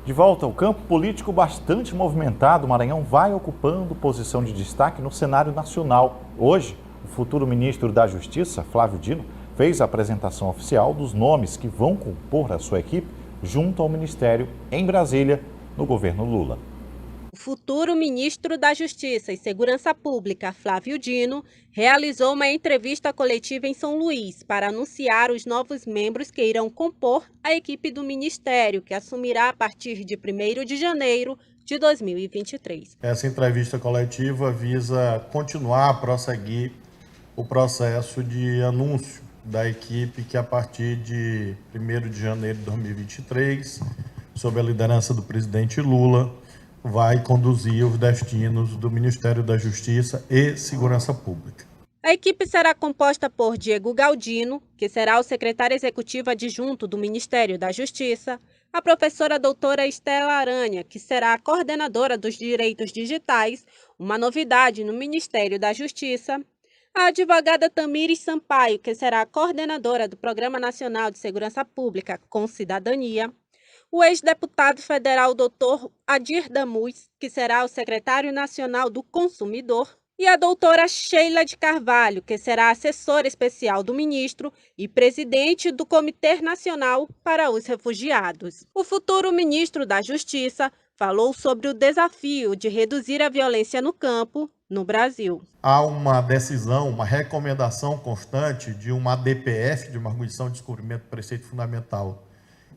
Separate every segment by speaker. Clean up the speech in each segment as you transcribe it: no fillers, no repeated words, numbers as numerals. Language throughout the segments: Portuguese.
Speaker 1: De volta ao campo político bastante movimentado, o Maranhão vai ocupando posição de destaque no cenário nacional. Hoje, o futuro ministro da Justiça, Flávio Dino, fez a apresentação oficial dos nomes que vão compor a sua equipe junto ao Ministério em Brasília, no governo Lula.
Speaker 2: O futuro ministro da Justiça e Segurança Pública, Flávio Dino, realizou uma entrevista coletiva em São Luís para anunciar os novos membros que irão compor a equipe do Ministério, que assumirá a partir de 1º de janeiro de 2023.
Speaker 3: Essa entrevista coletiva visa continuar a prosseguir o processo de anúncio da equipe que, a partir de 1º de janeiro de 2023, sob a liderança do presidente Lula, vai conduzir os destinos do Ministério da Justiça e Segurança Pública.
Speaker 2: A equipe será composta por Diego Galdino, que será o secretário executivo adjunto do Ministério da Justiça, a professora doutora Estela Aranha, que será a coordenadora dos direitos digitais, uma novidade no Ministério da Justiça, a advogada Tamires Sampaio, que será a coordenadora do Programa Nacional de Segurança Pública com Cidadania, o ex-deputado federal Dr. Adir Damus, que será o secretário nacional do Consumidor, e a doutora Sheila de Carvalho, que será assessora especial do ministro e presidente do Comitê Nacional para os Refugiados. O futuro ministro da Justiça falou sobre o desafio de reduzir a violência no campo no Brasil.
Speaker 3: Há uma decisão, uma recomendação constante de uma DPF, de uma arguição de descobrimento do preceito fundamental,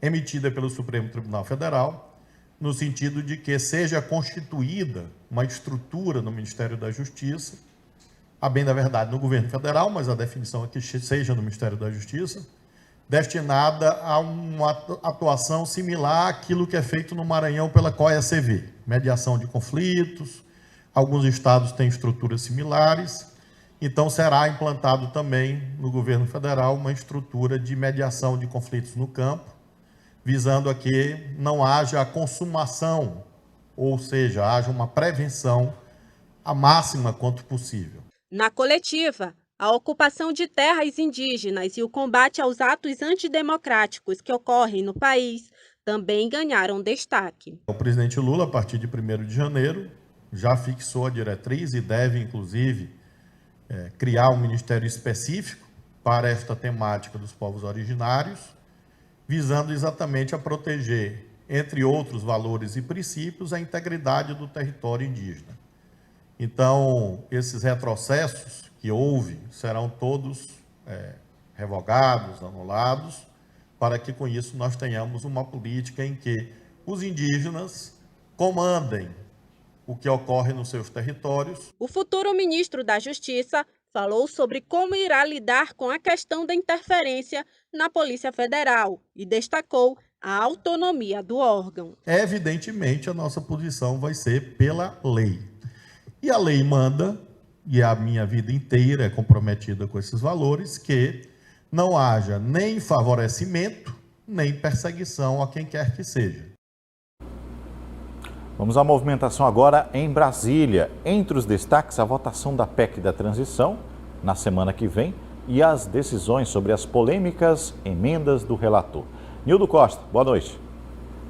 Speaker 3: emitida pelo Supremo Tribunal Federal, no sentido de que seja constituída uma estrutura no Ministério da Justiça, a bem da verdade no governo federal, mas a definição é que seja no Ministério da Justiça, destinada a uma atuação similar àquilo que é feito no Maranhão pela COE-ACV, mediação de conflitos. Alguns estados têm estruturas similares, então será implantado também no governo federal uma estrutura de mediação de conflitos no campo, visando a que não haja a consumação, ou seja, haja uma prevenção a máxima quanto possível.
Speaker 2: Na coletiva, a ocupação de terras indígenas e o combate aos atos antidemocráticos que ocorrem no país também ganharam destaque.
Speaker 3: O presidente Lula, a partir de 1º de janeiro, já fixou a diretriz e deve, inclusive, criar um ministério específico para esta temática dos povos originários, visando exatamente a proteger, entre outros valores e princípios, a integridade do território indígena. Então, esses retrocessos que houve serão todos revogados, anulados, para que com isso nós tenhamos uma política em que os indígenas comandem o que ocorre nos seus territórios.
Speaker 2: O futuro ministro da Justiça falou sobre como irá lidar com a questão da interferência na Polícia Federal e destacou a autonomia do órgão.
Speaker 3: Evidentemente, a nossa posição vai ser pela lei. E a lei manda, e a minha vida inteira é comprometida com esses valores, que não haja nem favorecimento, nem perseguição a quem quer que seja.
Speaker 1: Vamos à movimentação agora em Brasília. Entre os destaques, a votação da PEC da transição na semana que vem e as decisões sobre as polêmicas emendas do relator. Nildo Costa, boa noite.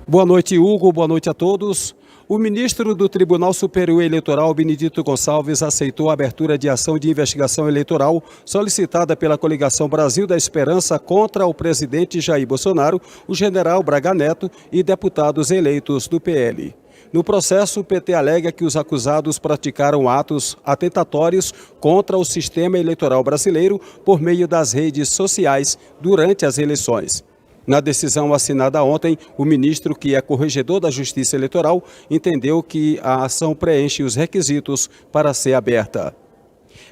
Speaker 4: Boa noite, Hugo. Boa noite a todos. O ministro do Tribunal Superior Eleitoral, Benedito Gonçalves, aceitou a abertura de ação de investigação eleitoral solicitada pela coligação Brasil da Esperança contra o presidente Jair Bolsonaro, o general Braga Neto e deputados eleitos do PL. No processo, o PT alega que os acusados praticaram atos atentatórios contra o sistema eleitoral brasileiro por meio das redes sociais durante as eleições. Na decisão assinada ontem, o ministro, que é corregedor da Justiça Eleitoral, entendeu que a ação preenche os requisitos para ser aberta.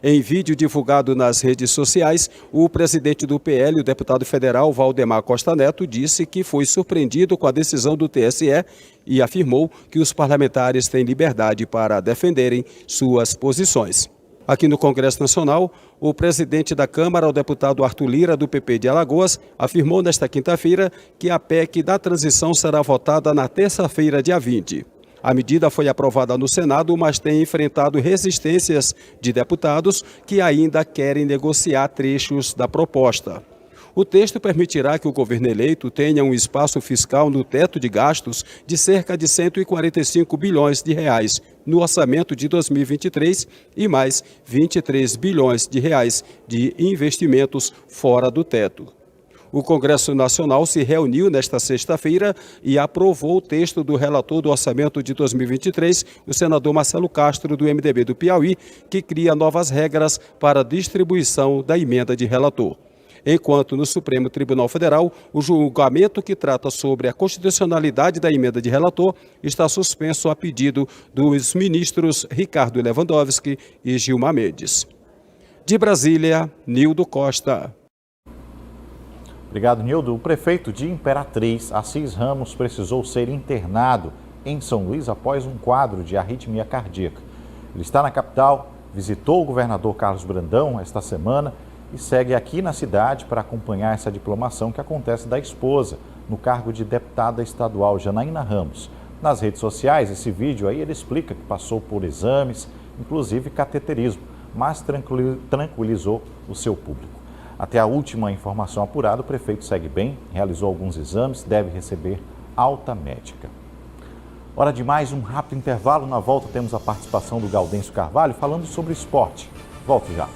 Speaker 4: Em vídeo divulgado nas redes sociais, o presidente do PL, o deputado federal Valdemar Costa Neto, disse que foi surpreendido com a decisão do TSE e afirmou que os parlamentares têm liberdade para defenderem suas posições. Aqui no Congresso Nacional, o presidente da Câmara, o deputado Arthur Lira, do PP de Alagoas, afirmou nesta quinta-feira que a PEC da transição será votada na terça-feira, dia 20. A medida foi aprovada no Senado, mas tem enfrentado resistências de deputados que ainda querem negociar trechos da proposta. O texto permitirá que o governo eleito tenha um espaço fiscal no teto de gastos de cerca de 145 bilhões de reais no orçamento de 2023 e mais 23 bilhões de reais de investimentos fora do teto. O Congresso Nacional se reuniu nesta sexta-feira e aprovou o texto do relator do orçamento de 2023, o senador Marcelo Castro, do MDB do Piauí, que cria novas regras para a distribuição da emenda de relator. Enquanto no Supremo Tribunal Federal, o julgamento que trata sobre a constitucionalidade da emenda de relator está suspenso a pedido dos ministros Ricardo Lewandowski e Gilmar Mendes. De Brasília, Nildo Costa.
Speaker 1: Obrigado, Nildo. O prefeito de Imperatriz, Assis Ramos, precisou ser internado em São Luís após um quadro de arritmia cardíaca. Ele está na capital, visitou o governador Carlos Brandão esta semana e segue aqui na cidade para acompanhar essa diplomação que acontece da esposa, no cargo de deputada estadual, Janaína Ramos. Nas redes sociais, esse vídeo aí, ele explica que passou por exames, inclusive cateterismo, mas tranquilizou o seu público. Até a última informação apurada, o prefeito segue bem, realizou alguns exames, deve receber alta médica. Hora de mais um rápido intervalo. Na volta temos a participação do Gaudêncio Carvalho falando sobre esporte. Volto já.